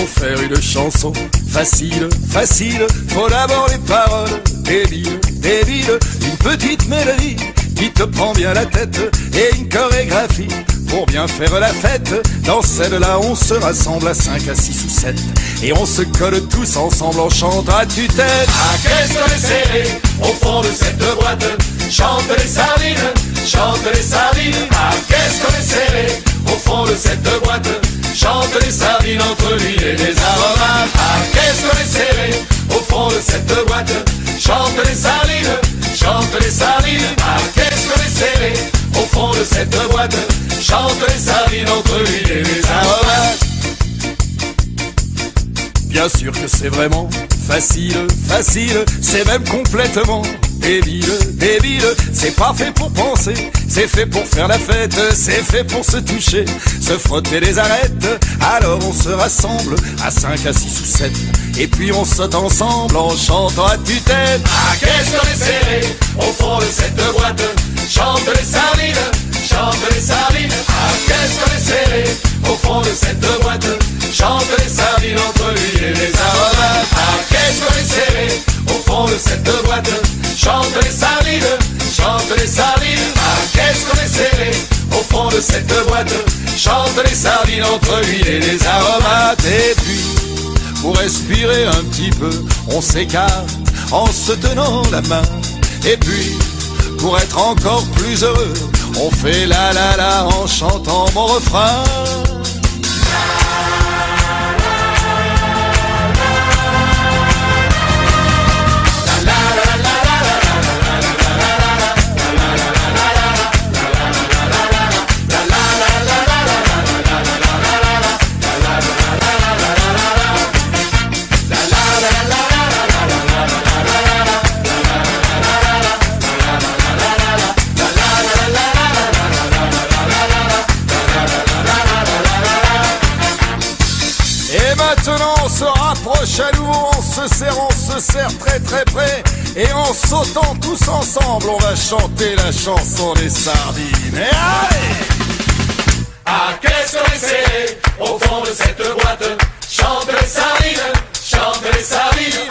pour faire une chanson facile, facile, faut d'abord les paroles débiles, débiles, une petite mélodie qui te prend bien la tête et une chorégraphie pour bien faire la fête. Dans celle-là on se rassemble à 5, à 6 ou 7 et on se colle tous ensemble en chantant à tue-tête. Ah, qu'est-ce qu'on est serré au fond de cette boîte, chante les sardines, chante les sardines. Ah, qu'est-ce qu'on est serré au fond de cette boîte, chante les sardines entre l'huile et les aromates. Ah, qu'est-ce qu'on est serré au fond de cette boîte, chante les sardines, chante les sardines. Ah, qu'est-ce qu'on est serré au fond de cette boîte, chante les sardines entre l'huile et les aromates. Bien sûr que c'est vraiment facile, facile, c'est même complètement débile, débile. C'est pas fait pour penser, c'est fait pour faire la fête, c'est fait pour se toucher, se frotter les arêtes. Alors on se rassemble à 5, à 6 ou 7 et puis on saute ensemble en chantant à tue-tête. Ah, qu'est-ce qu'on est serré au fond de cette boîte, chante les sardines, chante les sardines. Ah, qu'est-ce qu'on est serré au fond de cette boîte, chante les sardines entre l'huile et les aromates. Ah, qu'est-ce qu'on est serré au fond de cette boîte, chante les sardines, chante les sardines. Ah, qu'est-ce qu'on est serré au fond de cette boîte, chante les sardines entre l'huile et les aromates. Et puis, pour respirer un petit peu, on s'écarte en se tenant la main. Et puis, pour être encore plus heureux, on fait la la la en chantant mon refrain. Maintenant on se rapproche à nouveau, on se serre très très près et en sautant tous ensemble on va chanter la chanson des sardines. Et allez! Ah, qu'est-ce qu'on est serré au fond de cette boîte, chante les sardines, chante les sardines.